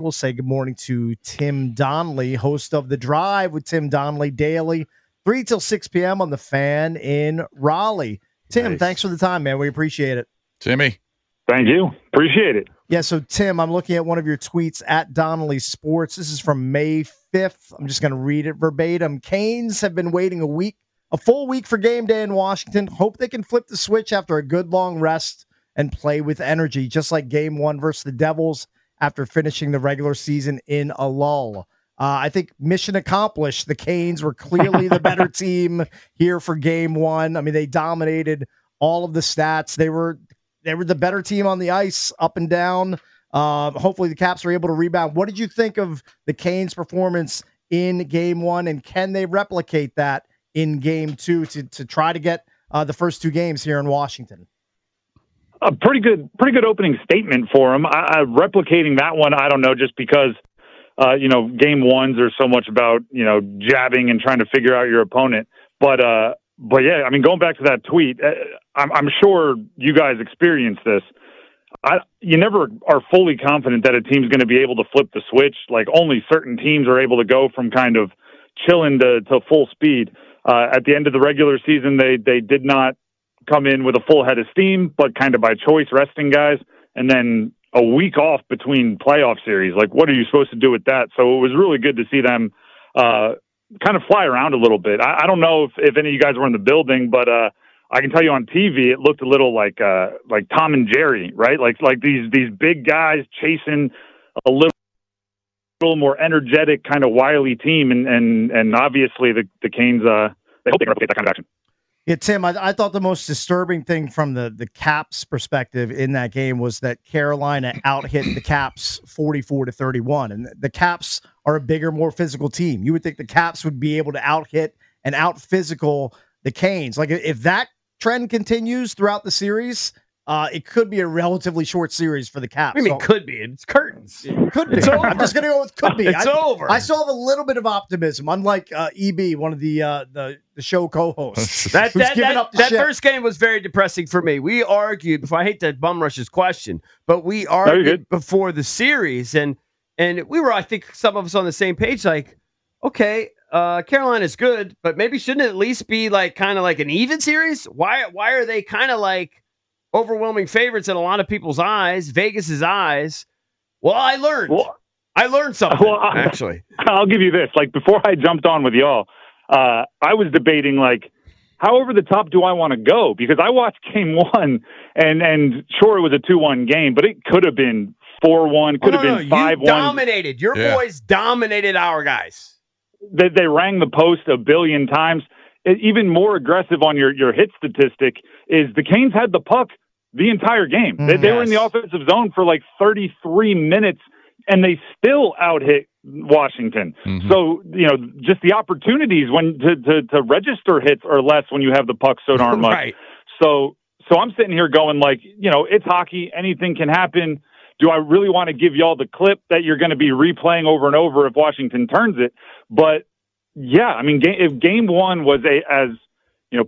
We'll say good morning to Tim Donnelly, host of The Drive with Tim Donnelly daily, 3 till 6 p.m. on The Fan in Raleigh. Tim, Thanks for the time, man. We appreciate it. Timmy. Thank you. Appreciate it. Yeah, so Tim, I'm looking at one of your tweets at Donnelly Sports. This is from May 5th. I'm just going to read it verbatim. Canes have been waiting a full week for game day in Washington. Hope they can flip the switch after a good long rest and play with energy, just like game one versus the Devils after finishing the regular season in a lull. I think mission accomplished. The Canes were clearly the better team here for game one. I mean, they dominated all of the stats. They were the better team on the ice, up and down. Hopefully the Caps were able to rebound. What did you think of the Canes' performance in game one, and can they replicate that in game two to try to get the first two games here in Washington? A pretty good opening statement for them. Replicating that one, I don't know, just because, game ones are so much about, jabbing and trying to figure out your opponent. But yeah, I mean, going back to that tweet, I'm sure you guys experienced this. You never are fully confident that a team's going to be able to flip the switch. Like, only certain teams are able to go from kind of chilling to full speed. At the end of the regular season, they did not come in with a full head of steam, but kind of by choice, resting guys, and then a week off between playoff series. Like, what are you supposed to do with that? So it was really good to see them kind of fly around a little bit. I don't know if any of you guys were in the building, but I can tell you on TV, it looked a little like Tom and Jerry, right? Like these big guys chasing a little more energetic, kind of wily team, and obviously the Canes they hope they can replicate that kind of action. Yeah, Tim, I thought the most disturbing thing from the Caps perspective in that game was that Carolina out-hit the Caps 44-31. And the Caps are a bigger, more physical team. You would think the Caps would be able to out-hit and out-physical the Canes. Like, if that trend continues throughout the series, it could be a relatively short series for the Caps. I mean, could be. It's curtains. It could be. It's over. I'm just going to go with could be. It's over. I still have a little bit of optimism, unlike EB, one of the show co-hosts. That ship. first game was very depressing for me. We argued before. I hate to bum rush his question, but we argued before the series, and we were, I think, some of us on the same page. Like, okay, Carolina's good, but maybe shouldn't it at least be like kind of like an even series? Why are they kind of like overwhelming favorites in a lot of people's eyes, Vegas's eyes? Well, I learned something, actually. I'll give you this. Like, before I jumped on with y'all, I was debating, like, how over the top do I want to go? Because I watched game one, and sure, it was a 2-1 game, but it could have been 4-1, could have been 5-1. You dominated. Your boys dominated our guys. They rang the post a billion times. Even more aggressive on your hit statistic is the Canes had the puck the entire game. They were in the offensive zone for like 33 minutes, and they still out-hit Washington. Mm-hmm. So, just the opportunities when to register hits are less when you have the puck so darn much. Right. So I'm sitting here going like, it's hockey. Anything can happen. Do I really want to give y'all the clip that you're going to be replaying over and over if Washington turns it? But yeah, I mean, if game one was as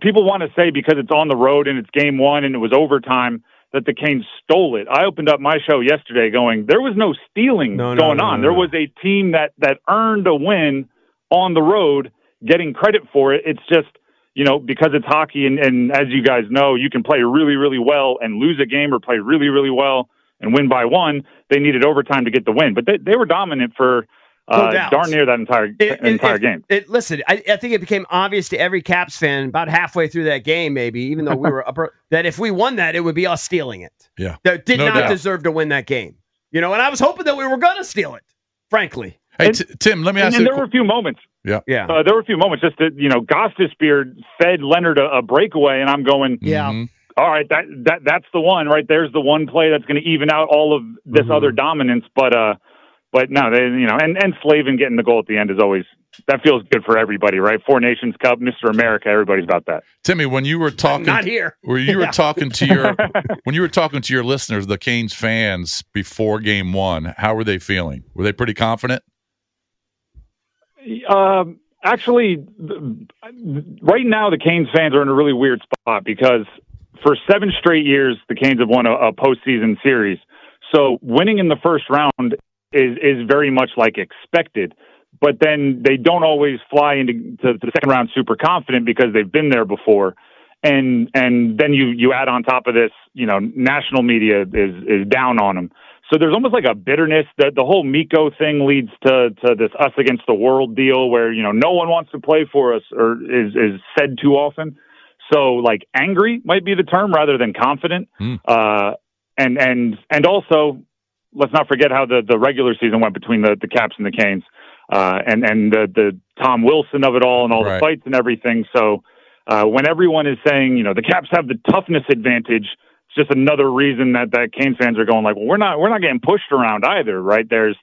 people want to say because it's on the road and it's game one and it was overtime that the Canes stole it. I opened up my show yesterday going, there was no stealing going on. There was a team that earned a win on the road, getting credit for it. It's just, because it's hockey and as you guys know, you can play really, really well and lose a game or play really, really well and win by one. They needed overtime to get the win, but they were dominant for darn near that entire game. Listen, I think it became obvious to every Caps fan about halfway through that game, maybe, even though we were that if we won that, it would be us stealing it. Yeah. That did not deserve to win that game. And I was hoping that we were going to steal it, frankly. Hey, Tim, let me ask you. And there were a few moments. Yeah. There were a few moments just that, Gostisbehere fed Leonard a breakaway, and I'm going, all right, that's the one, right? There's the one play that's going to even out all of this other dominance. But no, and Slavin getting the goal at the end is always, that feels good for everybody, right? Four Nations Cup, Mr. America, everybody's about that. Timmy, when you were talking, not here. When you were talking to your listeners, the Canes fans before game one, how were they feeling? Were they pretty confident? Actually, right now the Canes fans are in a really weird spot because for 7 straight years the Canes have won a postseason series. So winning in the first round is very much like expected. But then they don't always fly into the second round super confident because they've been there before. And then you add on top of this, national media is down on them. So there's almost like a bitterness that the whole Miko thing leads to this us against the world deal where, no one wants to play for us or is said too often. So like angry might be the term rather than confident. And also let's not forget how the regular season went between the Caps and the Canes, and the Tom Wilson of it all and all the fights and everything. So when everyone is saying, the Caps have the toughness advantage, it's just another reason that Canes fans are going like, well, we're not getting pushed around either, right? There's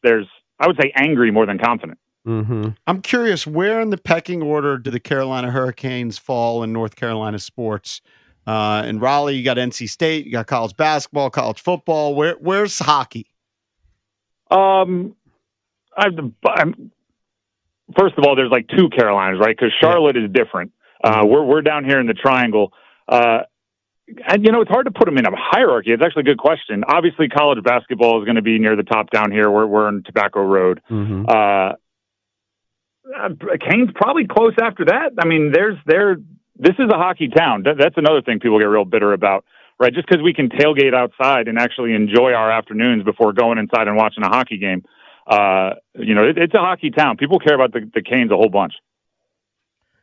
I would say angry more than confident. Mm-hmm. I'm curious, where in the pecking order do the Carolina Hurricanes fall in North Carolina sports? In Raleigh, you got NC State, you got college basketball, college football. Where's hockey? First of all, there's like two Carolinas, right? Because Charlotte is different. We're down here in the Triangle. And, it's hard to put them in a hierarchy. It's actually a good question. Obviously, college basketball is going to be near the top down here. We're in Tobacco Road. Mm-hmm. Canes probably close after that. I mean, this is a hockey town. That's another thing people get real bitter about, right? Just because we can tailgate outside and actually enjoy our afternoons before going inside and watching a hockey game. It's a hockey town. People care about the Canes a whole bunch.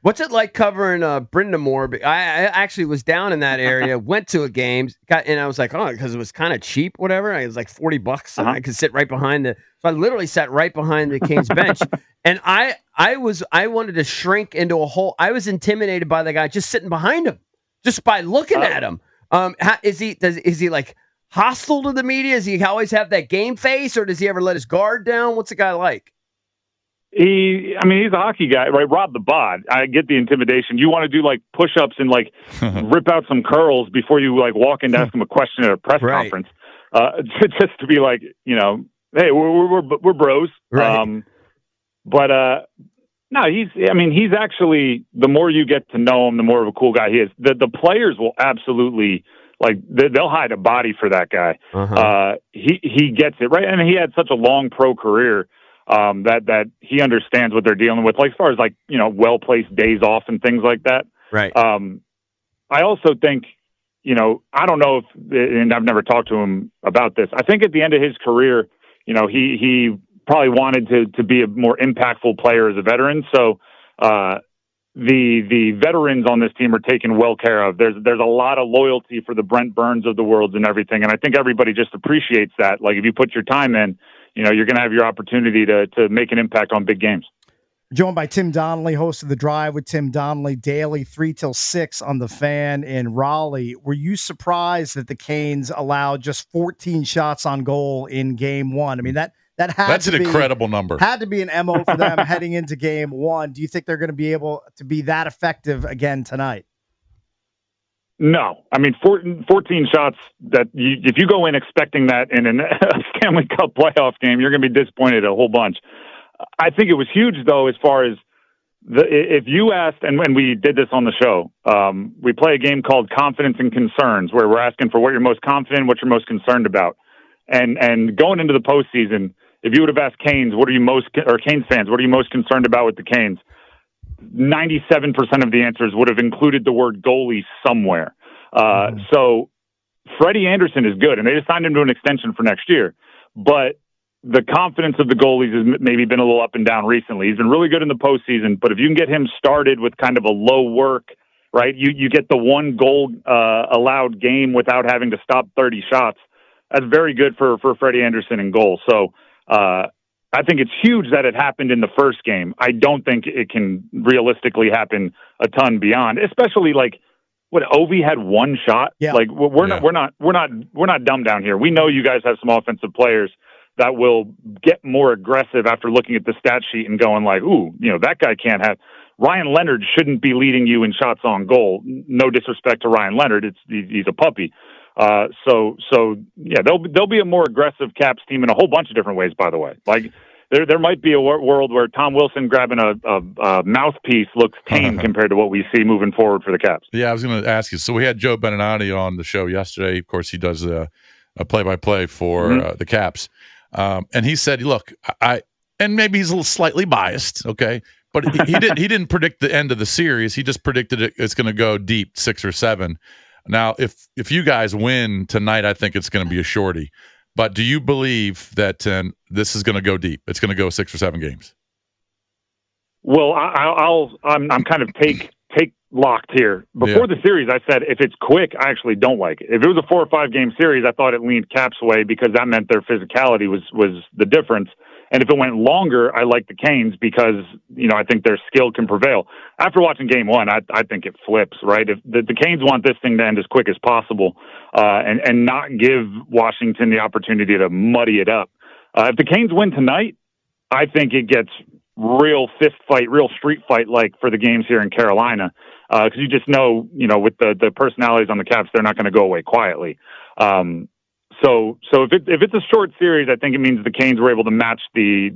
What's it like covering Brind'Amour? I actually was down in that area, went to a game, and I was like, because it was kind of cheap, whatever. It was like $40, and I could sit right behind so I literally sat right behind the Canes bench, and I wanted to shrink into a hole. I was intimidated by the guy just sitting behind him, just by looking at him. Is he like hostile to the media? Does he always have that game face, or does he ever let his guard down? What's the guy like? He's a hockey guy, right? Rob the Bod. I get the intimidation. You want to do like push-ups and like rip out some curls before you like walk in to ask him a question at a press conference, just to be like, hey, we're bros. Right. No, he's actually, the more you get to know him, the more of a cool guy he is. The players will absolutely they'll hide a body for that guy. He gets it, right? And he had such a long pro career. That he understands what they're dealing with, like as far as well-placed days off and things like that. Right. I also think, I don't know if, and I've never talked to him about this. I think at the end of his career, he probably wanted to be a more impactful player as a veteran. So, the veterans on this team are taken well care of. There's a lot of loyalty for the Brent Burns of the world and everything. And I think everybody just appreciates that. Like if you put your time in, you're going to have your opportunity to make an impact on big games. Joined by Tim Donnelly, host of The Drive with Tim Donnelly, daily 3 till 6 on The Fan in Raleigh. Were you surprised that the Canes allowed just 14 shots on goal in Game 1? I mean, that's an incredible number. Had to be an MO for them heading into Game 1. Do you think they're going to be able to be that effective again tonight? No. 14 shots that if you go in expecting that in a Stanley Cup playoff game, you're going to be disappointed a whole bunch. I think it was huge, though, as far as if you asked, and when we did this on the show, we play a game called Confidence and Concerns, where we're asking for what you're most confident, what you're most concerned about. And going into the postseason, if you would have asked Canes, Canes fans, what are you most concerned about with the Canes? 97% of the answers would have included the word goalie somewhere. So Freddie Anderson is good, and they just signed him to an extension for next year. But the confidence of the goalies has maybe been a little up and down recently. He's been really good in the postseason, but if you can get him started with kind of a low work, right, you get the one goal allowed game without having to stop 30 shots. That's very good for Freddie Anderson in goal. So I think it's huge that it happened in the first game. I don't think it can realistically happen a ton beyond, especially like what Ovi had one shot. Yeah. Like we're not dumb down here. We know you guys have some offensive players that will get more aggressive after looking at the stat sheet and going like, ooh, that guy can't have. Ryan Leonard shouldn't be leading you in shots on goal. No disrespect to Ryan Leonard. He's a puppy. So yeah, there'll be a more aggressive Caps team in a whole bunch of different ways, by the way. Like there might be a world where Tom Wilson grabbing a mouthpiece looks tame compared to what we see moving forward for the Caps. Yeah, I was going to ask you. So we had Joe Beninati on the show yesterday. Of course, he does a play-by-play for the Caps. And he said, look, and maybe he's a little slightly biased, okay, but he didn't predict the end of the series. He just predicted it's going to go deep, 6 or 7. Now, if you guys win tonight, I think it's going to be a shorty. But do you believe that this is going to go deep? It's going to go 6 or 7 games. Well, I'm kind of take locked here. Before the series, I said if it's quick, I actually don't like it. If it was a 4 or 5 game series, I thought it leaned Caps' way because that meant their physicality was the difference. And if it went longer, I like the Canes because, I think their skill can prevail. After watching game 1, I think it flips, right? If the Canes want this thing to end as quick as possible and not give Washington the opportunity to muddy it up. If the Canes win tonight, I think it gets real fist fight, real street fight like for the games here in Carolina. Because you just know, with the personalities on the Caps, they're not going to go away quietly. So if it's a short series, I think it means the Canes were able to match the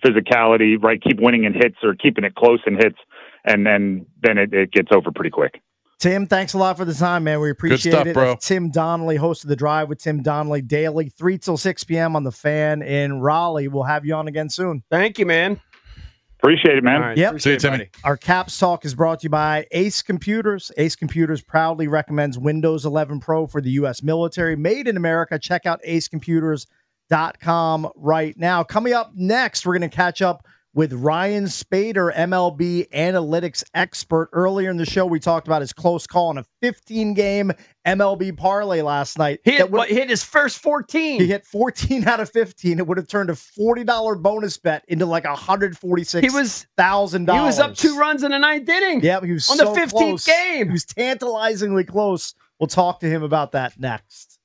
physicality, right? Keep winning in hits or keeping it close in hits, and then it gets over pretty quick. Tim, thanks a lot for the time, man. We appreciate stuff, it. bro. That's Tim Donnelly, host of The Drive with Tim Donnelly, daily, 3 till 6 p.m. on The Fan in Raleigh. We'll have you on again soon. Thank you, man. Appreciate it, man. All right, yep. See you, Timmy. Our Caps Talk is brought to you by Ace Computers. Ace Computers proudly recommends Windows 11 Pro for the U.S. military. Made in America. Check out acecomputers.com right now. Coming up next, we're going to catch up with Ryan Spader, MLB analytics expert. Earlier in the show, we talked about his close call on a 15-game MLB parlay last night. He hit his first 14. He hit 14 out of 15. It would have turned a $40 bonus bet into like $146,000. He was up 2 runs in the 9th inning. Yeah, he was on so the 15th close. game. He was tantalizingly close. We'll talk to him about that next.